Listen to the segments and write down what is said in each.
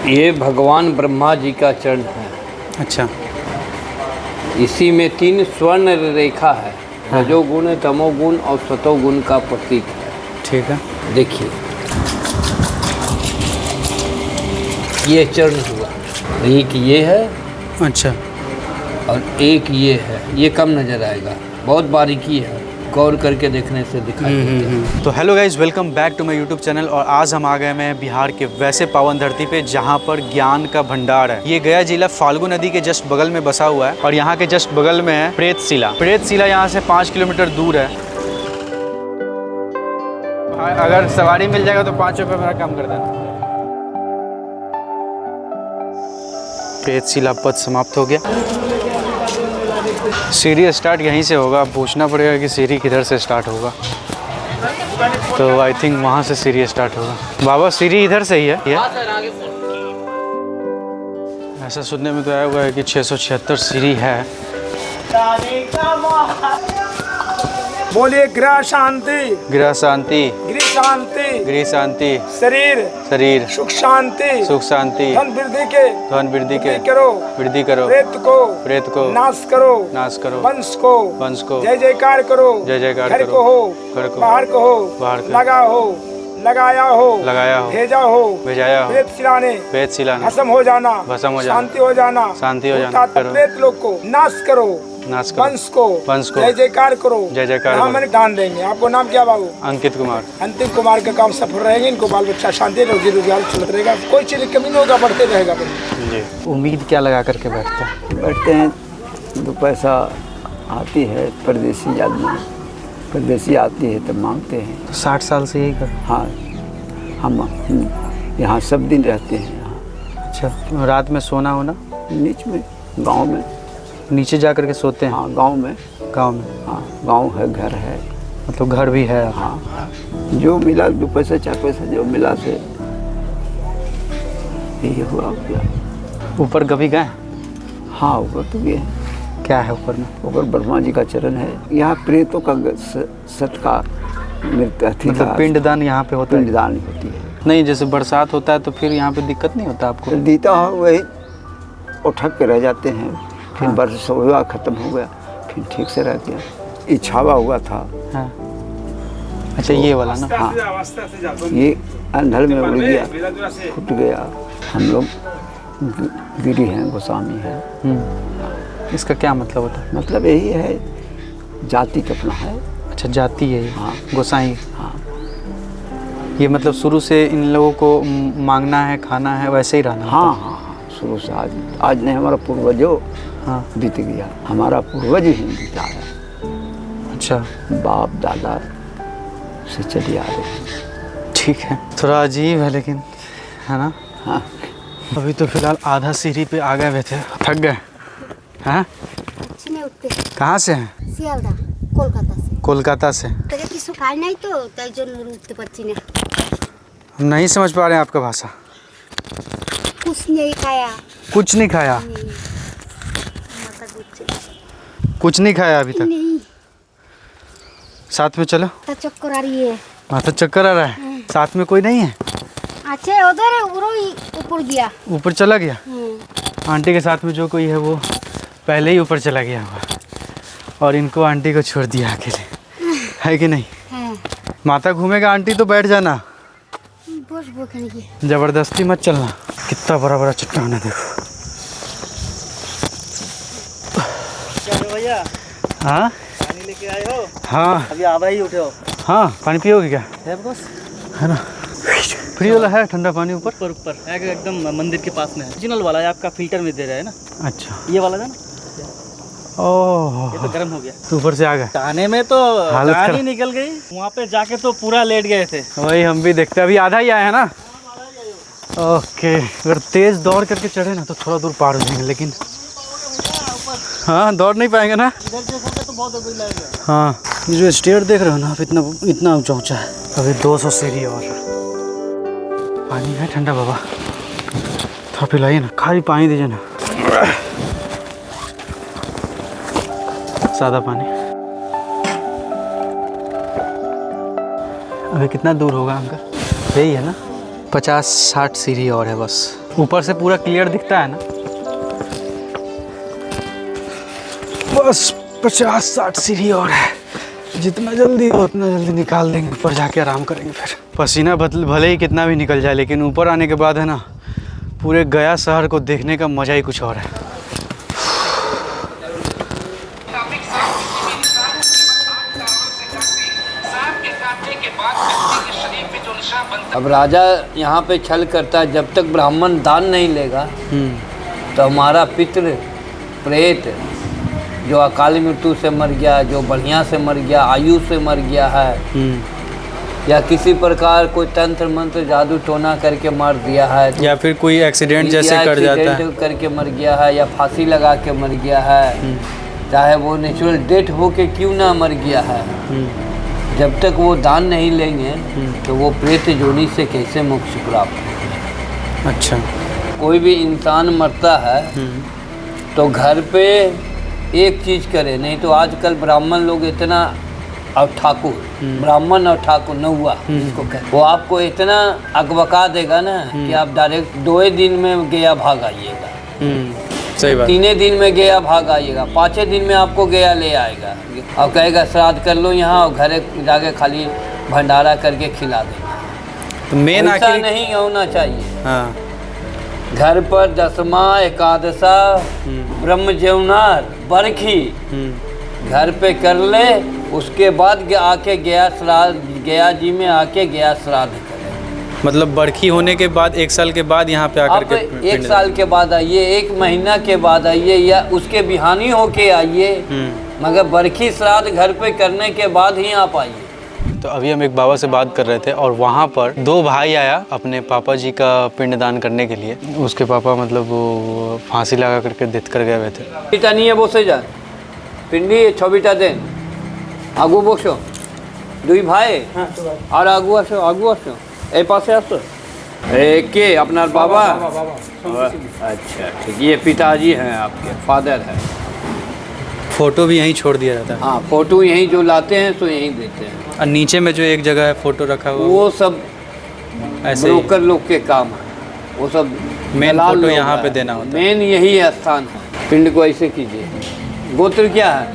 ये भगवान ब्रह्मा जी का चरण है। अच्छा। इसी में 3 स्वर्ण रेखा है। रजोगुण, तमोगुण और सतोगुण का प्रतीक है। ठीक है। देखिए ये चरण हुआ, एक ये है अच्छा। और एक ये है। ये कम नजर आएगा, बहुत बारीकी है, गौर करके देखने से दिखाई देते हैं। तो hello guys, welcome back to my YouTube channel. और आज हम आ गए हैं बिहार के वैसे पावन धरती पे जहाँ पर ज्ञान का भंडार है। ये गया जिला फाल्गु नदी के जस्ट बगल में बसा हुआ है और यहाँ के जस्ट बगल में है प्रेतशिला। प्रेतशिला यहाँ से 5 किलोमीटर दूर है। अगर सवारी मिल जाएगा तो 5 रुपये मेरा काम कर देना। प्रेतशिला पथ समाप्त हो गया। सीढ़ी स्टार्ट यहीं से होगा। अब पूछना पड़ेगा कि सीढ़ी किधर से स्टार्ट होगा, तो आई थिंक वहाँ से सीढ़ी स्टार्ट होगा। बाबा सीढ़ी इधर से ही है। ऐसा सुनने में तो आया हुआ है कि 676 सीढ़ी है। बोलिए गृह शांति, गृह शांति, गृह शांति, गृह शांति, शरीर शरीर सुख शांति, सुख शांति, धन वृद्धि के, धन वृद्धि के करो, वृद्धि करो, प्रेत को नाश करो, नाश करो, वंश को जय जयकार करो, जय जयकार घर करो, को हो, घर को, बाहर को हो, बाहर को, लगा हो, लगाया हो, लगाया हो, भेजा हो, भेजाया हो, प्रेतशिला भस्म हो जाना, भस्म हो जाना, शांति हो जाना, शांति हो जाना, प्रेत लोग को नाश करो, नाश करो, वंश को जय जयकार करो, जय जयकार करो। मैंने दान देंगे। आपको नाम क्या बाबू? अंकित कुमार। अंतिम कुमार का काम सफल रहेंगे। इनको बाल बच्चा शांति रोजी रोजगार चलता रहेगा, कोई चीज की कमी नहीं होगा, बढ़ते रहेगा। जी। उम्मीद क्या लगा करके बैठते हैं? दो पैसा आती है, परदेसी आदमी परदेसी आती है तब मांगते हैं। तो 60 साल से यही कर? हाँ, हम यहाँ सब दिन रहते हैं यहाँ। अच्छा। रात में सोना होना नीच में, गांव में नीचे जा करके सोते हैं? हाँ, गांव में। गांव में? हाँ, गांव है, घर है। मतलब घर भी है? हाँ, जो मिला 2 पैसा 4 पैसा जो मिला से यही हुआ क्या। ऊपर कभी गए? हाँ, ऊपर तो गए। क्या है ऊपर में? ऊपर ब्रह्मा जी का चरण है। यहाँ प्रेतों का सत्कार मृत्यु, मतलब पिंडदान यहाँ पे होता है? पिंडदान होती है। नहीं, जैसे बरसात होता है तो फिर यहाँ पे दिक्कत नहीं होता आपको? दीता हो वही उठक के रह जाते हैं। फिर बरस हुआ, ख़त्म हो गया, फिर ठीक से रह गया। इच्छावा हुआ था। हाँ। अच्छा, ये वाला ना? हाँ, ये अंधल में उड़ गया, फूट गया। हम लोग गिरी हैं, गोस्वामी हैं। इसका क्या मतलब होता है? मतलब यही है, जाति कपना है। अच्छा, जाति है ये? हाँ, गोसाई। हाँ। ये मतलब शुरू से इन लोगों को मांगना है, खाना है, वैसे ही रहना? हाँ हाँ, शुरू से। आज नहीं, हमारा पूर्वजों हाँ बीत गया। हमारा पूर्वज ही बीता है। अच्छा। बाप दादा से चली आ रही है। ठीक है, थोड़ा अजीब है लेकिन, है ना? हाँ। अभी तो फिलहाल आधा सीढ़ी पे आ गए हुए थे, थक गए हैं। कहाँ से हैं? শিয়ালদা, कोलकाता से। कोलकाता से? तो কিছু খাই নাই তো তাই জন্য উঠতে পারছি না। नहीं समझ पा रहे हैं आपका भाषा। कुछ नहीं खाया। कुछ नहीं खाया? कुछ नहीं खाया अभी तक? नहीं। साथ में चलो। तो चक्कर आ रही है। माथा चक्कर आ रहा है? साथ में कोई नहीं है? अच्छा, उधर ऊपर गया। ऊपर चला गया? आंटी के साथ में जो कोई है वो पहले ही ऊपर चला गया हुआ और इनको आंटी को छोड़ दिया अकेले, है कि नहीं? माता घूमेगा, आंटी तो बैठ जाना, जबरदस्ती मत चलना। कितना बड़ा बड़ा चट्टान है, देखो। भैया, हाँ पानी लेके आए हो? हाँ, अभी आवा ही उठे हो? हाँ, पानी पियोगे क्या? है ना, फ्री वाला है ठंडा पानी ऊपर? ऊपर एकदम मंदिर के पास में है। ओरिजिनल वाला है, आपका फिल्टर में दे रहा है ना? अच्छा, ये वाला है ना? ओह, ये तो गर्म हो गया। तो ऊपर से आ गए? खाने में तो जान ही निकल गई। वहाँ पे जाके तो पूरा लेट गए थे। वही हम भी देखते, अभी आधा ही आया है ना। ओके, अगर तेज दौड़ करके चढ़े ना तो थोड़ा दूर पार हो जाएंगे, लेकिन हाँ, दौड़ नहीं पाएंगे ना। तो बहुत लगेगा। हाँ, ये जो स्टेयर देख रहे हो ना, इतना इतना ऊंचा ऊंचा है। अभी 200 सीढ़ी और। पानी है ठंडा बाबा, थोड़ा पिलाइए ना, खाली पानी दीजिए ना, सादा पानी। अभी कितना दूर होगा अंकल? यही है ना? 50-60 सीढ़ी और है बस। ऊपर से पूरा क्लियर दिखता है ना। बस 50-60 सीढ़ी और है। जितना जल्दी हो उतना जल्दी निकाल देंगे, ऊपर जाके आराम करेंगे। फिर पसीना भले ही कितना भी निकल जाए, लेकिन ऊपर आने के बाद है ना, पूरे गया शहर को देखने का मज़ा ही कुछ और है। अब राजा यहाँ पे छल करता है, जब तक ब्राह्मण दान नहीं लेगा तो हमारा पितृ प्रेत जो अकाल मृत्यु से मर गया, जो बढ़िया से मर गया, आयु से मर गया है, या किसी प्रकार कोई तंत्र मंत्र जादू टोना करके मार दिया है, या फिर कोई एक्सीडेंट जैसे कर जाता है, करके मर गया है, या फांसी लगा के मर गया है, चाहे वो नेचुरल डेथ हो के क्यों ना मर गया है, जब तक वो दान नहीं लेंगे तो वो प्रेत जोनी से कैसे मोक्ष प्राप्त। अच्छा। कोई भी इंसान मरता है तो घर पे एक चीज़ करे, नहीं तो आजकल ब्राह्मण लोग इतना, और ठाकुर ब्राह्मण और ठाकुर नौवा जिसको कहते, वो आपको इतना अगबका देगा ना कि आप डायरेक्ट 2 दिन में गया भाग आइएगा, सही बात। 3 दिन में गया भाग आइएगा, 5 दिन में आपको गया ले आएगा और कहेगा श्राद्ध कर लो यहाँ, और घर जाके खाली भंडारा करके खिला देगा। तो मेन ऐसा आखिर नहीं होना चाहिए। हाँ। घर पर दसमा एकादशा ब्रह्मजौनार बरखी घर पे कर ले, उसके बाद आके गया श्राद्ध, गया जी में आके गया श्राद्ध करे। मतलब बरखी होने के बाद 1 साल के बाद यहाँ पे आकर आप के 1 साल के बाद आइए, 1 महीना के बाद आइए, या उसके बिहानी होके आइए, मगर बरखी श्राद्ध घर पे करने के बाद ही आप आइए। तो अभी हम एक बाबा से बात कर रहे थे और वहाँ पर 2 भाई आया अपने पापा जी का पिंडदान करने के लिए। उसके पापा मतलब वो फांसी लगा करके देख कर गए हुए थे। पिता नहीं है बसे जा पिंडी 6 दिन आगू बसो 2 भाई और आगू आसो ए पासे आसो के अपना बाबा। अच्छा ठीक, ये पिताजी हैं आपके, फादर है। फोटो भी यहीं छोड़ दिया जाता है। हाँ, फोटो यहीं जो लाते हैं तो यहीं देते हैं। और नीचे में जो एक जगह है फोटो रखा हुआ, वो सब ऐसे ब्रोकर लोग के काम है, वो सब मेन दलाल फोटो लोग यहाँ हैं। पे देना होता है। मेन यही स्थान है। पिंड को ऐसे कीजिए। गोत्र क्या है?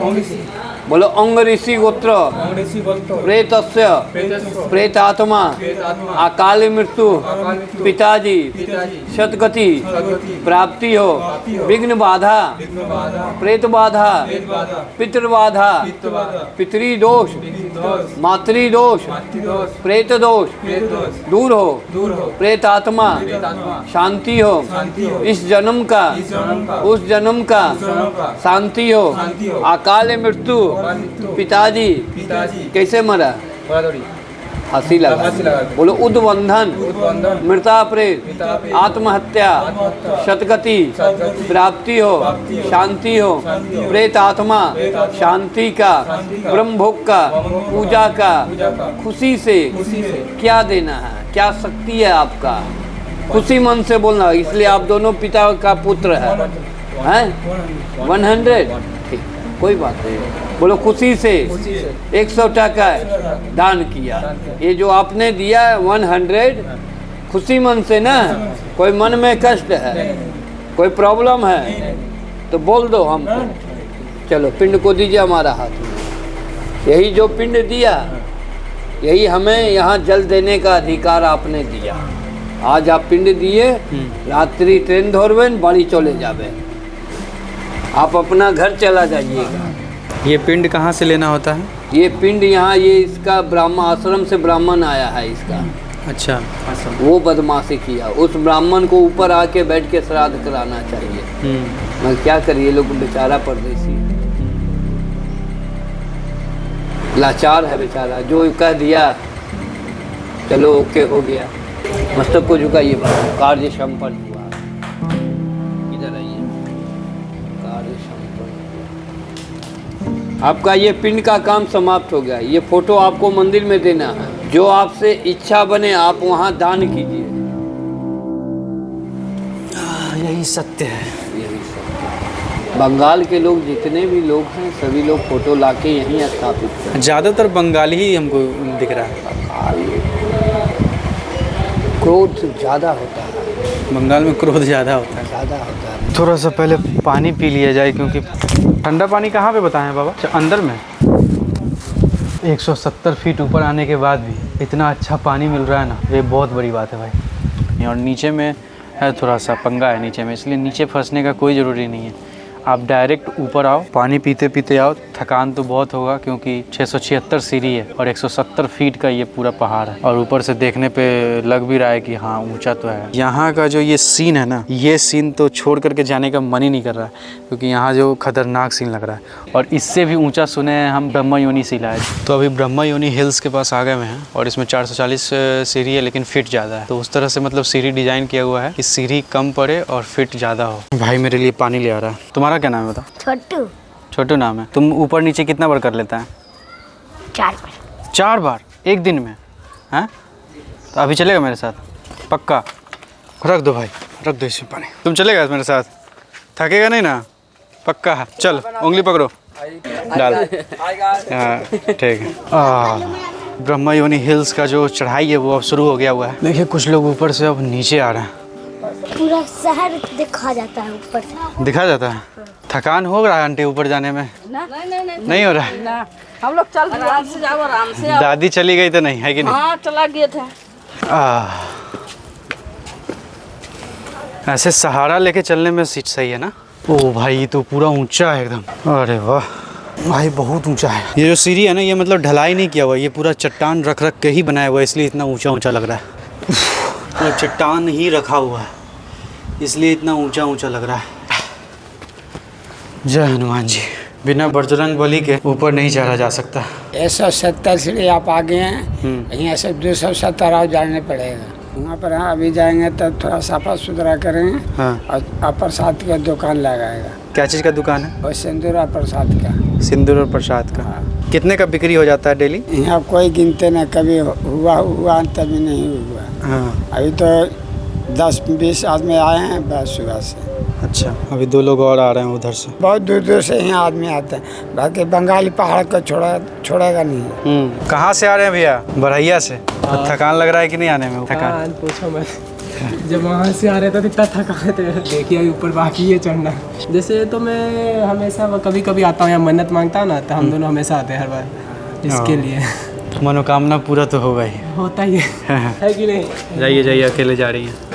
बोलो अंग ऋषि गोत्र प्रेतस्य प्रेतात्मा अकाल मृत्यु पिताजी सदगति प्राप्ति हो विघ्न बाधा प्रेत बाधा पितृबाधा पितृदोष मातृदोष प्रेत दोष दूर हो प्रेतात्मा शांति हो इस जन्म का उस जन्म का शांति हो अकाल मृत्यु पिताजी कैसे मरा? फांसी लगा। बोलो उद्बंधन मृता प्रेत आत्महत्या सदगति प्राप्ति हो शांति हो प्रेत आत्मा शांति का ब्रह्म भोग का पूजा का खुशी से क्या देना है, क्या शक्ति है आपका, खुशी मन से बोलना। इसलिए आप दोनों पिता का पुत्र हैं 100 ठीक, कोई बात नहीं। बोलो खुशी से 100 टका दान किया। ये जो आपने दिया 100 खुशी मन से ना। कोई मन में कष्ट है, कोई प्रॉब्लम है तो बोल दो हमको। चलो पिंड को दीजिए हमारा हाथ में। यही जो पिंड दिया यही हमें यहाँ जल देने का अधिकार आपने दिया। आज आप पिंड दिए, रात्रि ट्रेन धरबें बाड़ी चले जाबे, आप अपना घर चला जाइएगा। ये पिंड कहाँ से लेना होता है? ये पिंड यहाँ ये इसका ब्राह्मण आश्रम से ब्राह्मण आया है इसका। अच्छा। वो बदमाशी किया, उस ब्राह्मण को ऊपर आके बैठ के श्राद्ध कराना चाहिए। मैं क्या करिए, लोग बेचारा परदेसी लाचार है बेचारा, जो कह दिया चलो ओके हो गया। मस्तक को झुकाइए, कार्य संपन्न हुआ। इधर आइए, कार्य संपन्न। आपका ये पिंड का काम समाप्त हो गया। ये फोटो आपको मंदिर में देना है। जो आपसे इच्छा बने आप वहाँ दान कीजिए। यही सत्य है। यही सब बंगाल के लोग जितने भी लोग हैं सभी लोग फोटो लाके यहीं स्थापित करें। ज़्यादातर बंगाली ही हमको दिख रहा है। क्रोध ज़्यादा होता है, बंगाल में क्रोध ज़्यादा होता है। ज़्यादा होता है। थोड़ा सा पहले पानी पी लिया जाए, क्योंकि ठंडा पानी कहाँ पे बताएं बाबा? अच्छा, अंदर में 170 फीट ऊपर आने के बाद भी इतना अच्छा पानी मिल रहा है ना, ये बहुत बड़ी बात है भाई। और नीचे में है थोड़ा सा पंगा है नीचे में, इसलिए नीचे फंसने का कोई ज़रूरी नहीं है। आप डायरेक्ट ऊपर आओ, पानी पीते पीते आओ। थकान तो बहुत होगा क्योंकि 676 सीढ़ी है और 170 फीट का ये पूरा पहाड़ है, और ऊपर से देखने पे लग भी रहा है कि हाँ ऊंचा तो है। यहाँ का जो ये सीन है ना, ये सीन तो छोड़ करके जाने का मन ही नहीं कर रहा है, क्योंकि यहाँ जो खतरनाक सीन लग रहा है। और इससे भी ऊँचा सुने हैं हम ब्रह्मा योनि शिला है। तो अभी ब्रह्मा योनि हिल्स के पास आ गए हुए हैं, और इसमें 440 सीढ़ी है लेकिन फिट ज़्यादा है। तो उस तरह से मतलब सीढ़ी डिज़ाइन किया हुआ है कि सीढ़ी कम पड़े और फिट ज़्यादा हो। भाई मेरे लिए पानी ले आ रहा है। तुम्हारा क्या नाम है बता? छोटू। छोटू नाम है। तुम ऊपर नीचे कितना बार कर लेता है? 4 बार। 4 बार एक दिन में? हैं? तो अभी चलेगा मेरे साथ? पक्का? रख दो भाई, रख दो इसमें पानी। तुम चलेगा मेरे साथ? थकेगा नहीं ना? पक्का? चल उंगली पकड़ो, डाल। हाँ ठीक है। ब्रह्मा योनि हिल्स का जो चढ़ाई है वो अब शुरू हो गया हुआ है। देखिए कुछ लोग ऊपर से अब नीचे आ रहे हैं। पूरा शहर दिखा जाता है ऊपर से। दिखा जाता है? थकान हो रहा है आंटी ऊपर जाने में? नहीं हो रहा है? ना, हम लोग चल आराम से जाओ, आराम से आओ। दादी चली गई तो नहीं है कि नहीं? हाँ चला गया था। ऐसे सहारा लेके चलने में सीट सही है ना? ओ भाई ये तो पूरा ऊंचा है एकदम। अरे वाह भाई बहुत ऊंचा है। ये जो सीढ़ी है ना, ये मतलब ढलाई नहीं किया हुआ, ये पूरा चट्टान रख रख के ही बनाया हुआ है, इसलिए इतना ऊंचा ऊंचा लग रहा है। तो चट्टान ही रखा हुआ है इसलिए इतना ऊंचा ऊंचा लग रहा है। जय हनुमान जी। बिना बजरंग बली के ऊपर नहीं चढ़ा जा सकता। 170 सीढ़ी आप आगे हैं, यहाँ से 270 और जाने पड़ेगा। वहाँ पर हाँ अभी जाएंगे तब थोड़ा साफा सुथरा करेंगे। हाँ। और प्रसाद का दुकान लगाएगा। क्या चीज़ का दुकान है? और सिंदूर और प्रसाद का। सिंदूर और प्रसाद का। कितने का बिक्री हो जाता है डेली? यहाँ कोई गिनते न, कभी हुआ तभी नहीं हुआ। हाँ। अभी तो 10-20 आदमी आए हैं बस सुबह से। अच्छा, अभी 2 लोग और आ रहे हैं उधर से। बहुत दूर दूर से यहाँ आदमी आते हैं, बाकी बंगाली पहाड़ को छोड़ेगा नहीं। कहाँ से आ रहे हैं भैया? बरैया से। तो थकान लग रहा है कि नहीं आने में? थकान पूछो मत। जब वहाँ से आ रहे थे तो इतना थकान थे, देखिए ऊपर बाकी है चढ़ना। जैसे तो मैं हमेशा कभी कभी आता हूँ, यहाँ मन्नत मांगता हूँ ना, तो हम दोनों हमेशा आते हैं हर बार इसके लिए। मनोकामना पूरा तो होगा ही। होता ही है कि नहीं? जाइए जाइए, अकेले जा रही हैं।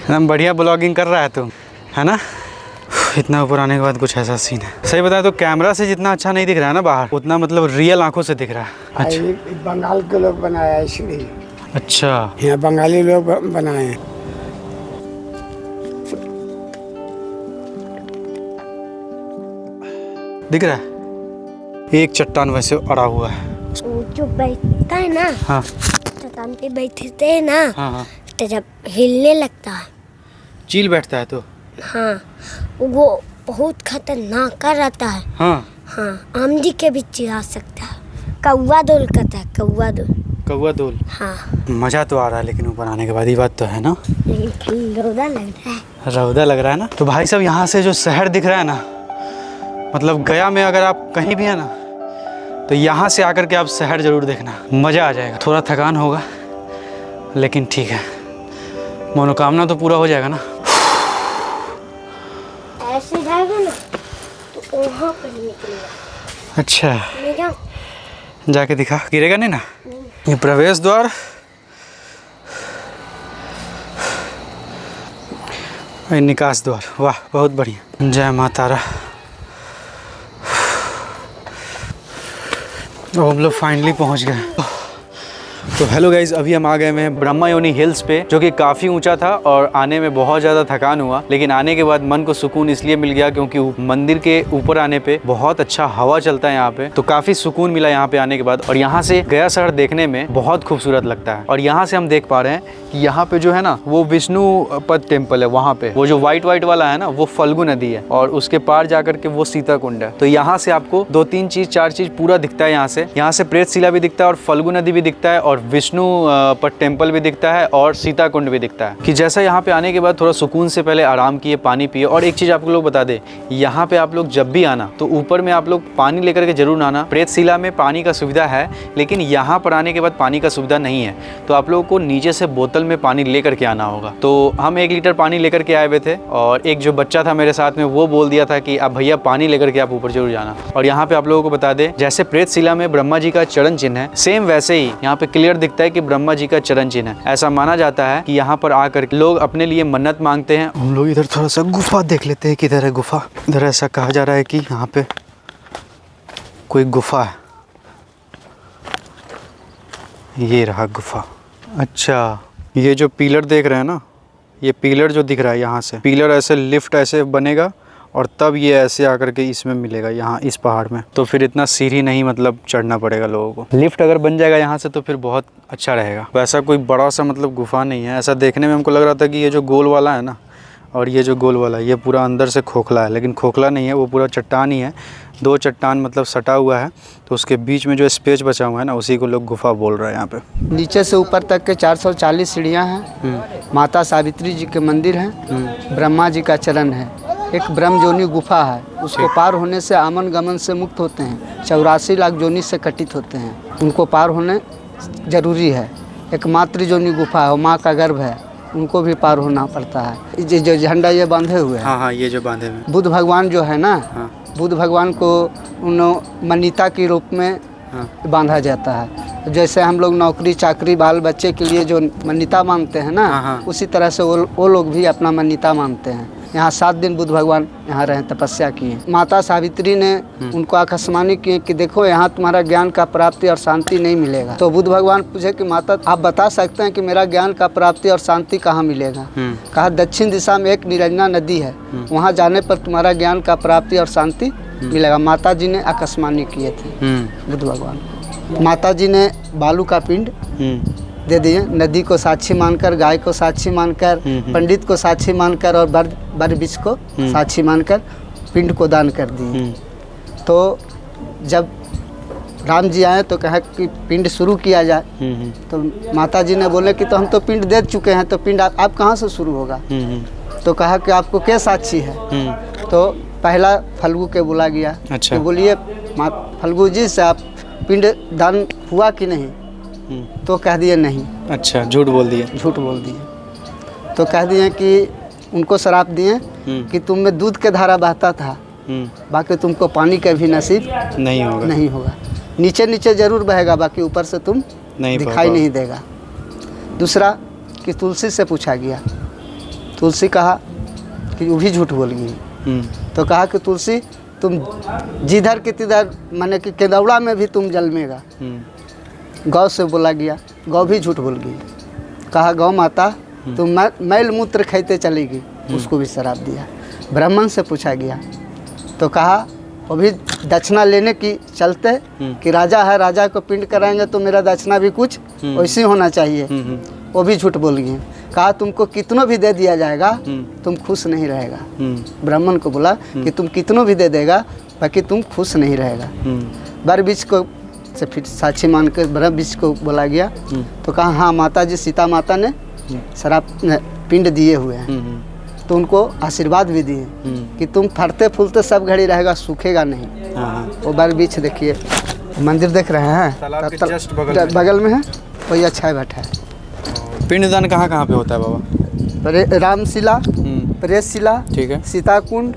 एकदम बढ़िया ब्लॉगिंग कर रहा है तुम, है ना? इतना ऊपर आने के बाद कुछ ऐसा सीन है। सही बताया तो कैमरा से जितना अच्छा नहीं दिख रहा है ना बाहर, उतना मतलब रियल आंखों से दिख रहा है। अच्छा, बंगाल के लोग बनाया है सीढ़ी। अच्छा, यहाँ बंगाली लोग बनाए हैं। दिख रहा है? एक चट्टान वैसे अड़ा हुआ है। जो बैठता है ना, हाँ चट्टान पे बैठते हैं ना, हाँ। तो जब हिलने लगता है, चील बैठता है तो? हाँ वो बहुत खतरनाक रहता है। हाँ हाँ, आमदी के भी चिढ़ा सकता है। कौवा दोल कहता है, कौवा दोल। कौवा दोल। हाँ, मज़ा तो आ रहा है लेकिन ऊपर आने के बाद, ये बात तो है ना? लेकिन रौदा लग रहा है। रौदा लग रहा है ना? तो भाई साहब यहाँ से जो शहर दिख रहा है ना, मतलब गया में अगर आप कहीं भी है ना, तो यहाँ से आकर के आप शहर ज़रूर देखना, मज़ा आ जाएगा। थोड़ा थकान होगा लेकिन ठीक है, मनोकामना तो पूरा हो जाएगा ना। ऐसे जाएगा ना तो वहाँ पर निकलेगा। अच्छा, ले जाओ। जाके दिखा, गिरेगा नहीं ना? ये प्रवेश द्वार, ये निकास द्वार। वाह बहुत बढ़िया। जय माँ तारा। तो हम लोग फाइनली पहुंच गए। तो हेलो गाइज, अभी हम आ गए हैं ब्रह्मा योनि हिल्स पे, जो कि काफ़ी ऊंचा था और आने में बहुत ज़्यादा थकान हुआ, लेकिन आने के बाद मन को सुकून इसलिए मिल गया क्योंकि मंदिर के ऊपर आने पे बहुत अच्छा हवा चलता है यहाँ पे, तो काफ़ी सुकून मिला यहाँ पे आने के बाद। और यहाँ से गया शहर देखने में बहुत खूबसूरत लगता है। और यहाँ से हम देख पा रहे हैं कि यहाँ पे जो है ना वो विष्णुपद टेम्पल है, वहाँ पे वो जो व्हाइट वाला है ना वो फल्गु नदी है, और उसके पार जाकर के वो सीता कुंड है। तो यहाँ से आपको 2-3 चीज़ 4 चीज़ पूरा दिखता है। यहाँ से प्रेत शिला भी दिखता है और फल्गु नदी भी दिखता है और विष्णु पर टेम्पल भी दिखता है और सीता कुंड भी दिखता है। कि जैसा यहाँ पे आने के बाद थोड़ा सुकून से पहले आराम किए, पानी पिए। और एक चीज़ आपको लोग बता दे, यहाँ पे आप लोग जब भी आना तो ऊपर में आप लोग पानी लेकर के जरूर आना। प्रेतशिला में पानी का सुविधा है, लेकिन यहाँ पर आने के बाद पानी का सुविधा नहीं है, तो आप लोगों को नीचे से बोतल में पानी लेकर के आना होगा। तो हम 1 लीटर पानी लेकर के आए हुए थे, और एक जो बच्चा था मेरे साथ में वो बोल दिया था कि आप भैया पानी लेकर के आप ऊपर जरूर जाना। और यहाँ पे आप लोगों को बता दें, जैसे प्रेतशिला में ब्रह्मा जी का चरण चिन्ह है, सेम वैसे ही यहाँ पे क्लियर दिखता है कि ब्रह्मा जी का चरण चिन्ह है। ऐसा माना जाता है कि यहाँ पर आकर लोग अपने लिए मन्नत मांगते हैं। हम लोग इधर थोड़ा सा गुफा देख लेते हैं, किधर है गुफा। इधर ऐसा कहा जा रहा है कि यहाँ पे कोई गुफा है। ये रहा गुफा। अच्छा, ये जो पिलर देख रहे हैं ना, ये पिलर जो दिख रहा है, यहाँ से पिलर ऐसे लिफ्ट ऐसे बनेगा और तब ये ऐसे आकर के इसमें मिलेगा, यहाँ इस पहाड़ में। तो फिर इतना सीढ़ी नहीं मतलब चढ़ना पड़ेगा लोगों को। लिफ्ट अगर बन जाएगा यहाँ से तो फिर बहुत अच्छा रहेगा। वैसा कोई बड़ा सा मतलब गुफा नहीं है। ऐसा देखने में हमको लग रहा था कि ये जो गोल वाला है ना, और ये जो गोल वाला है, ये पूरा अंदर से खोखला है, लेकिन खोखला नहीं है, वो पूरा चट्टान ही है। 2 चट्टान मतलब सटा हुआ है, तो उसके बीच में जो स्पेस बचा हुआ है ना, उसी को लोग गुफा बोल रहे हैं यहाँ पे। नीचे से ऊपर तक के 440 सीढ़ियाँ हैं। माता सावित्री जी के मंदिर हैं। ब्रह्मा जी का चरण है। एक ब्रह्मजोनी गुफा है, उसको पार होने से आमन गमन से मुक्त होते हैं। 84 लाख जोनी से कटित होते हैं, उनको पार होने जरूरी है। एक मातृजोनी गुफा है, माँ का गर्भ है, उनको भी पार होना पड़ता है। जो झंडा ये बांधे हुए हैं, हाँ, ये जो बांधे हुए बुद्ध भगवान जो है ना, बुद्ध भगवान को मन्नता के रूप में बांधा जाता है। जैसे हम लोग नौकरी चाकरी बाल बच्चे के लिए जो मन्नता मांगते हैं ना, उसी तरह से वो लोग भी अपना मन्नता मांगते हैं। यहाँ 7 दिन बुद्ध भगवान यहाँ रहे, तपस्या किए। माता सावित्री ने उनको आकाशवाणी किए कि देखो यहाँ तुम्हारा ज्ञान का प्राप्ति और शांति नहीं मिलेगा। तो बुद्ध भगवान पूछे कि माता आप बता सकते हैं कि मेरा ज्ञान का प्राप्ति और शांति कहाँ मिलेगा? कहा दक्षिण दिशा में एक निरंजना नदी है, वहाँ जाने पर तुम्हारा ज्ञान का प्राप्ति और शांति मिलेगा। माता जी ने आकाशवाणी किए थे बुद्ध भगवान। माता जी ने बालू का पिंड दे दिए, नदी को साक्षी मानकर, गाय को साक्षी मानकर, पंडित को साक्षी मानकर और बर बीच को साक्षी मानकर पिंड को दान कर दिए। तो जब राम जी आए तो कहा कि पिंड शुरू किया जाए। तो माता जी ने बोले कि तो हम तो पिंड दे चुके हैं, तो पिंड आप कहाँ से शुरू होगा? तो कहा कि आपको क्या साक्षी है? तो पहला फल्गु के बुला गया। अच्छा। तो बोलिए फल्गु जी से आप पिंड दान हुआ कि नहीं? तो कह दिए नहीं। अच्छा, झूठ बोल दिए। झूठ बोल दिए। तो कह दिए कि उनको श्राप दिए कि तुम में दूध के धारा बहता था, बाकी तुमको पानी का भी नसीब नहीं होगा। नीचे नीचे जरूर बहेगा, बाकी ऊपर से तुम दिखाई नहीं देगा। दूसरा कि तुलसी से पूछा गया। तुलसी कहा कि वो भी झूठ बोल गई। तो कहा कि तुलसी तुम जिधर के तिधर, माने कि केदौड़ा में भी तुम जलमेगा। गौ से बोला गया, गौ भी झूठ बोल गई। कहा गौ माता तुम मैल मूत्र खाते चलेगी, उसको भी श्राप दिया। ब्राह्मण से पूछा गया तो कहा वो भी दक्षिणा लेने की चलते कि राजा है, राजा को पिंड कराएंगे तो मेरा दक्षिणा भी कुछ वैसे होना चाहिए, वो भी झूठ बोल गई। कहा तुमको कितनों भी दे दिया जाएगा तुम खुश नहीं रहेगा। ब्राह्मण को बोला कि तुम कितनों भी दे देगा बाकी तुम खुश नहीं रहेगा। बर बीच को से फिर साक्षी मान कर बर बीच को बोला गया तो कहा हाँ माता जी सीता माता ने शराब पिंड दिए हुए हैं, तो उनको आशीर्वाद भी दिए कि तुम फरते फूलते सब घड़ी रहेगा, सूखेगा नहीं। वो बर बीच देखिए, मंदिर देख रहे हैं बगल में है, वही अच्छा भट्ट है। पिंडदान कहाँ कहाँ पे होता है बाबा? रामशिला, प्रेतशिला, ठीक है, सीताकुंड,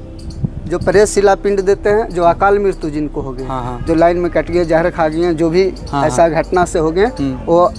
जो प्रेतशिला पिंड देते हैं जो अकाल मृत्यु जिनको हो गए, जो लाइन में कट गए, जहर खा गए, जो भी ऐसा घटना से हो गए वो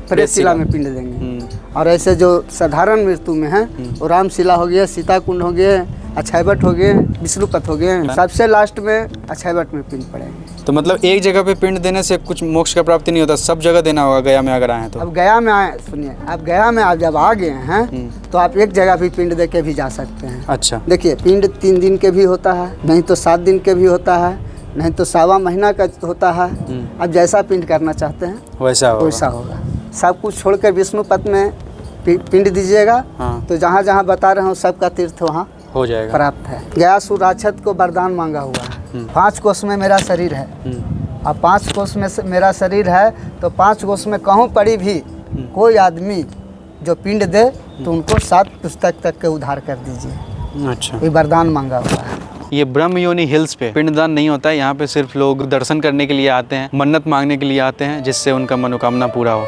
प्रेतशिला में पिंड देंगे। और ऐसे जो साधारण मृत्यु में है वो रामशिला हो गया, सीताकुंड हो गए, अक्षयवट हो गए, विष्णुपथ हो गए, सबसे लास्ट में अक्षयवट में पिंड पड़ेंगे। तो मतलब एक जगह पे पिंड देने से कुछ मोक्ष का प्राप्ति नहीं होता, सब जगह देना होगा गया में अगर आए तो? अब गया में आए, सुनिए, अब गया में आप जब आ गए हैं तो आप एक जगह भी पिंड दे के भी जा सकते हैं। अच्छा, देखिए पिंड 3 दिन के भी होता है, नहीं तो 7 दिन के भी होता है, नहीं तो 1.25 महीना का होता है। अब जैसा पिंड करना चाहते हैं वैसा होगा। सब कुछ छोड़कर विष्णुपथ में पिंड दीजिएगा तो जहाँ जहाँ बता रहे हो सबका तीर्थ वहाँ हो जाएगा, प्राप्त है। गया सुराक्षत को वरदान मांगा हुआ है, 5 कोस में मेरा शरीर है, अब 5 कोस में से मेरा शरीर है तो 5 कोस में कहूँ पड़ी भी कोई आदमी जो पिंड दे तो उनको 7 पुस्तक तक के उद्धार कर दीजिए। अच्छा, ये वरदान मांगा हुआ है। ये ब्रह्म योनि हिल्स पे पिंडदान नहीं होता है। यहाँ पे सिर्फ लोग दर्शन करने के लिए आते हैं, मन्नत मांगने के लिए आते हैं, जिससे उनका मनोकामना पूरा हो।